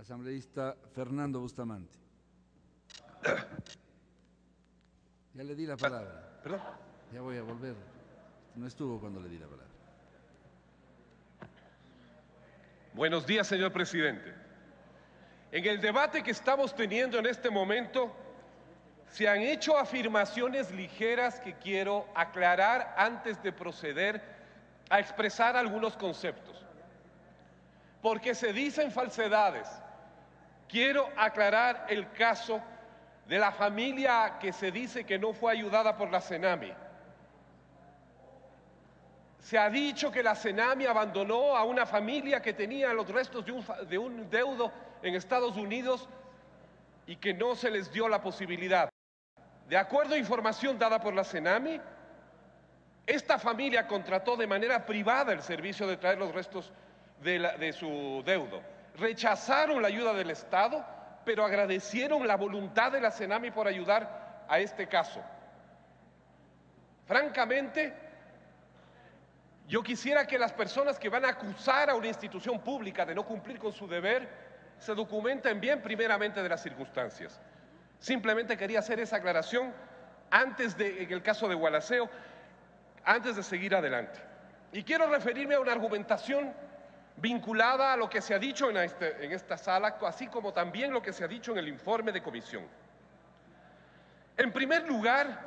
Asambleísta Fernando Bustamante. Ya le di la palabra. ¿Perdón? Ya voy a volver. No estuvo cuando le di la palabra. Buenos días, señor presidente. En el debate que estamos teniendo en este momento, se han hecho afirmaciones ligeras que quiero aclarar antes de proceder a expresar algunos conceptos. Porque se dicen falsedades. Quiero aclarar el caso de la familia que se dice que no fue ayudada por la CENAMI. Se ha dicho que la CENAMI abandonó a una familia que tenía los restos de un deudo en Estados Unidos y que no se les dio la posibilidad. De acuerdo a información dada por la CENAMI, esta familia contrató de manera privada el servicio de traer los restos de su deudo. Rechazaron la ayuda del Estado, pero agradecieron la voluntad de la CENAMI por ayudar a este caso. Francamente, yo quisiera que las personas que van a acusar a una institución pública de no cumplir con su deber se documenten bien primeramente de las circunstancias. Simplemente quería hacer esa aclaración en el caso de Gualaceo, antes de seguir adelante. Y quiero referirme a una argumentación vinculada a lo que se ha dicho en esta sala, así como también lo que se ha dicho en el informe de comisión. En primer lugar,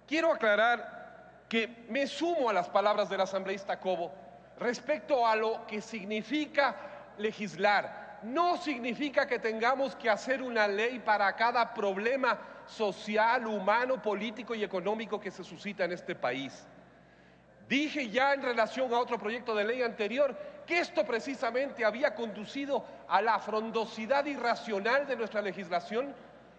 quiero aclarar que me sumo a las palabras del asambleísta Cobo respecto a lo que significa legislar. No significa que tengamos que hacer una ley para cada problema social, humano, político y económico que se suscita en este país. Dije ya en relación a otro proyecto de ley anterior que esto precisamente había conducido a la frondosidad irracional de nuestra legislación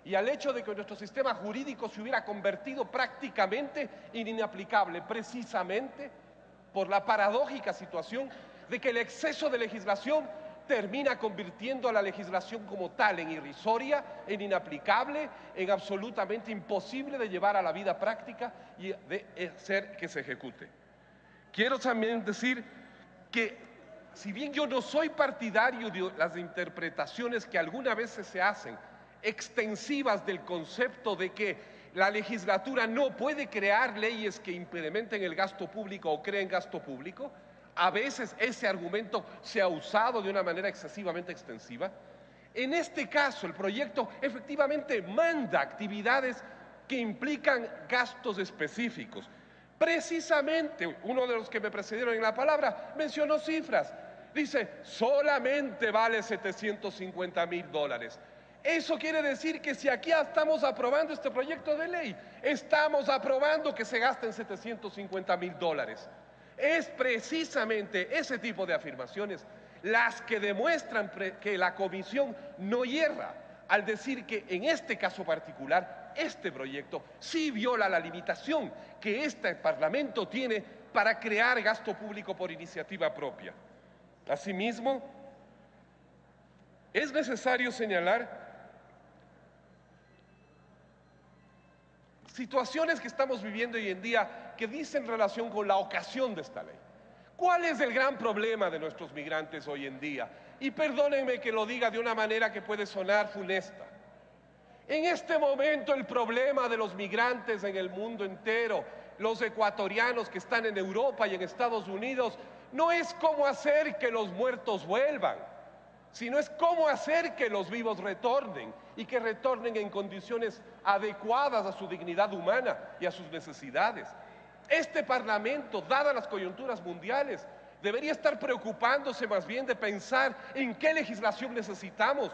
y al hecho de que nuestro sistema jurídico se hubiera convertido prácticamente en inaplicable, precisamente por la paradójica situación de que el exceso de legislación termina convirtiendo a la legislación como tal en irrisoria, en inaplicable, en absolutamente imposible de llevar a la vida práctica y de hacer que se ejecute. Quiero también decir que, si bien yo no soy partidario de las interpretaciones que algunas veces se hacen, extensivas del concepto de que la legislatura no puede crear leyes que implementen el gasto público o creen gasto público, a veces ese argumento se ha usado de una manera excesivamente extensiva. En este caso, el proyecto efectivamente manda actividades que implican gastos específicos. Precisamente, uno de los que me precedieron en la palabra mencionó cifras. Dice, solamente vale $750,000. Eso quiere decir que si aquí estamos aprobando este proyecto de ley, estamos aprobando que se gasten $750,000. Es precisamente ese tipo de afirmaciones las que demuestran que la comisión no hierra al decir que en este caso particular, este proyecto sí viola la limitación que este Parlamento tiene para crear gasto público por iniciativa propia. Asimismo, es necesario señalar situaciones que estamos viviendo hoy en día que dicen relación con la ocasión de esta ley. ¿Cuál es el gran problema de nuestros migrantes hoy en día? Y perdónenme que lo diga de una manera que puede sonar funesta. En este momento el problema de los migrantes en el mundo entero, los ecuatorianos que están en Europa y en Estados Unidos, no es cómo hacer que los muertos vuelvan, sino es cómo hacer que los vivos retornen y que retornen en condiciones adecuadas a su dignidad humana y a sus necesidades. Este Parlamento, dadas las coyunturas mundiales, debería estar preocupándose más bien de pensar en qué legislación necesitamos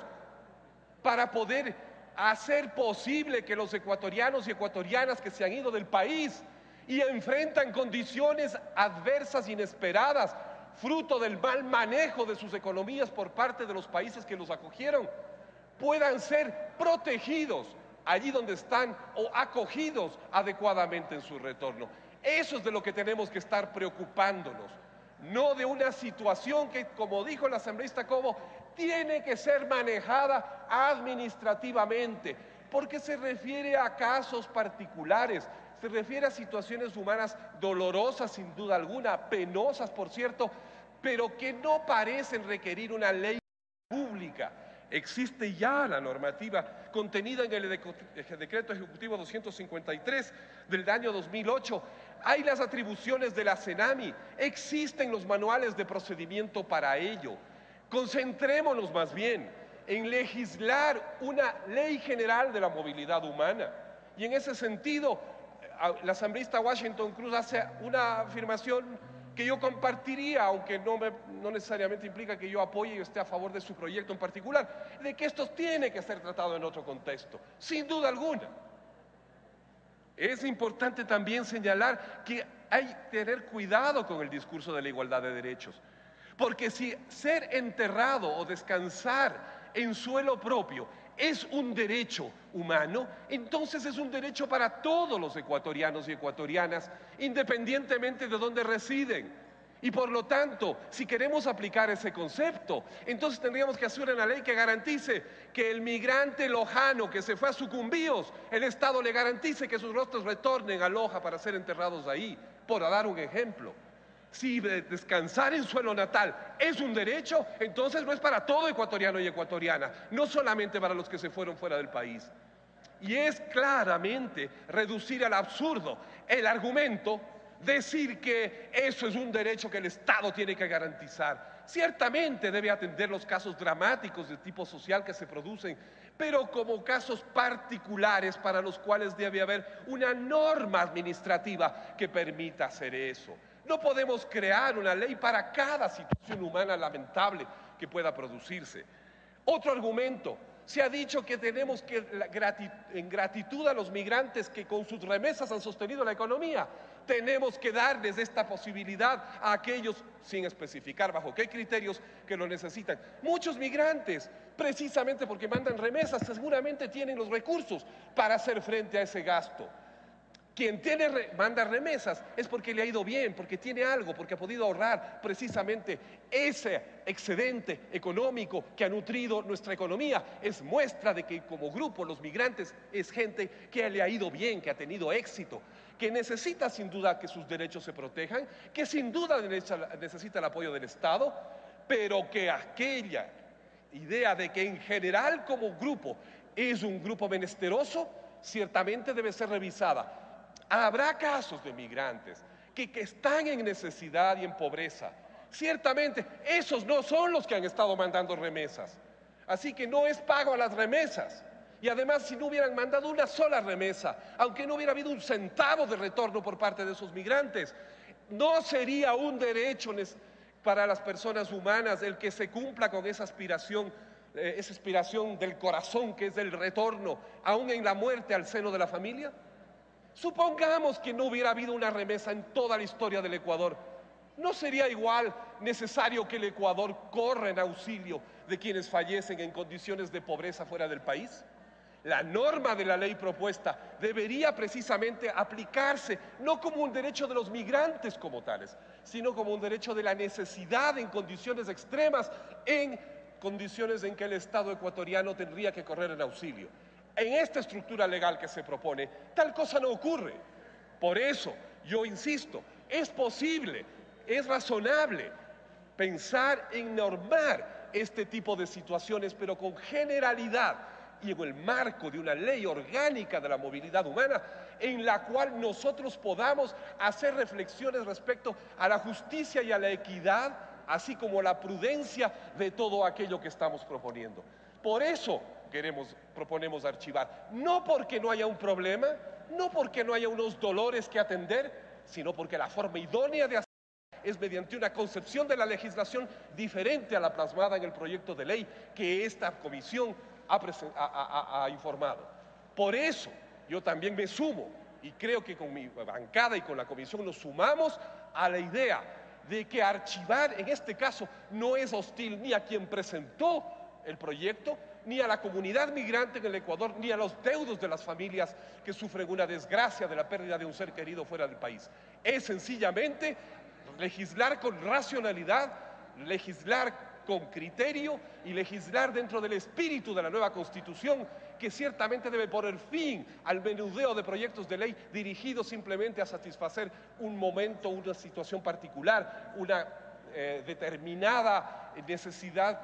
para poder hacer posible que los ecuatorianos y ecuatorianas que se han ido del país y enfrentan condiciones adversas, inesperadas, fruto del mal manejo de sus economías por parte de los países que los acogieron, puedan ser protegidos allí donde están o acogidos adecuadamente en su retorno. Eso es de lo que tenemos que estar preocupándonos, no de una situación que, como dijo el asambleísta Cobo, tiene que ser manejada administrativamente, porque se refiere a casos particulares, se refiere a situaciones humanas dolorosas sin duda alguna, penosas por cierto, pero que no parecen requerir una ley pública. Existe ya la normativa contenida en el Decreto Ejecutivo 253 del año 2008. Hay las atribuciones de la CENAMI, existen los manuales de procedimiento para ello. Concentrémonos más bien en legislar una ley general de la movilidad humana. Y en ese sentido, la asambleísta Washington Cruz hace una afirmación que yo compartiría, aunque no necesariamente implica que yo apoye y esté a favor de su proyecto en particular, de que esto tiene que ser tratado en otro contexto, sin duda alguna. Es importante también señalar que hay que tener cuidado con el discurso de la igualdad de derechos, porque si ser enterrado o descansar en suelo propio es un derecho humano, entonces es un derecho para todos los ecuatorianos y ecuatorianas, independientemente de dónde residen. Y por lo tanto, si queremos aplicar ese concepto, entonces tendríamos que hacer una ley que garantice que el migrante lojano que se fue a Sucumbíos, el Estado le garantice que sus rostros retornen a Loja para ser enterrados ahí, por dar un ejemplo. Si descansar en suelo natal es un derecho, entonces no es para todo ecuatoriano y ecuatoriana, no solamente para los que se fueron fuera del país. Y es claramente reducir al absurdo el argumento, decir que eso es un derecho que el Estado tiene que garantizar. Ciertamente debe atender los casos dramáticos de tipo social que se producen, pero como casos particulares para los cuales debe haber una norma administrativa que permita hacer eso. No podemos crear una ley para cada situación humana lamentable que pueda producirse. Otro argumento, se ha dicho que tenemos que, en gratitud a los migrantes que con sus remesas han sostenido la economía, tenemos que darles esta posibilidad a aquellos, sin especificar bajo qué criterios, que lo necesitan. Muchos migrantes, precisamente porque mandan remesas, seguramente tienen los recursos para hacer frente a ese gasto. Quien manda remesas es porque le ha ido bien, porque tiene algo, porque ha podido ahorrar precisamente ese excedente económico que ha nutrido nuestra economía. Es muestra de que como grupo los migrantes es gente que le ha ido bien, que ha tenido éxito, que necesita sin duda que sus derechos se protejan, que sin duda necesita el apoyo del Estado, pero que aquella idea de que en general como grupo es un grupo menesteroso, ciertamente debe ser revisada. Habrá casos de migrantes que están en necesidad y en pobreza. Ciertamente, esos no son los que han estado mandando remesas. Así que no es pago a las remesas. Y además, si no hubieran mandado una sola remesa, aunque no hubiera habido un centavo de retorno por parte de esos migrantes, no sería un derecho para las personas humanas el que se cumpla con esa aspiración del corazón que es el retorno, aún en la muerte, al seno de la familia. Supongamos que no hubiera habido una remesa en toda la historia del Ecuador. ¿No sería igual necesario que el Ecuador corra en auxilio de quienes fallecen en condiciones de pobreza fuera del país? La norma de la ley propuesta debería precisamente aplicarse no como un derecho de los migrantes como tales, sino como un derecho de la necesidad en condiciones extremas, en condiciones en que el Estado ecuatoriano tendría que correr en auxilio. En esta estructura legal que se propone, tal cosa no ocurre. Por eso, yo insisto, es posible, es razonable pensar en normar este tipo de situaciones, pero con generalidad y en el marco de una ley orgánica de la movilidad humana, en la cual nosotros podamos hacer reflexiones respecto a la justicia y a la equidad, así como la prudencia de todo aquello que estamos proponiendo. Por eso proponemos archivar, no porque no haya un problema, no porque no haya unos dolores que atender, sino porque la forma idónea de hacerlo es mediante una concepción de la legislación diferente a la plasmada en el proyecto de ley que esta comisión ha informado. Por eso yo también me sumo, y creo que con mi bancada y con la comisión nos sumamos a la idea de que archivar en este caso no es hostil ni a quien presentó el proyecto, ni a la comunidad migrante en el Ecuador, ni a los deudos de las familias que sufren una desgracia de la pérdida de un ser querido fuera del país. Es sencillamente legislar con racionalidad, legislar con criterio y legislar dentro del espíritu de la nueva Constitución, que ciertamente debe poner fin al menudeo de proyectos de ley dirigidos simplemente a satisfacer un momento, una situación particular, una determinada necesidad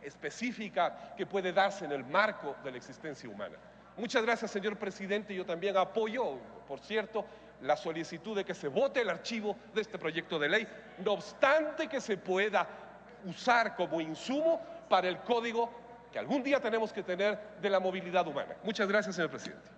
específica que puede darse en el marco de la existencia humana. Muchas gracias, señor presidente. Yo también apoyo, por cierto, la solicitud de que se vote el archivo de este proyecto de ley, no obstante que se pueda usar como insumo para el código que algún día tenemos que tener de la movilidad humana. Muchas gracias, señor presidente.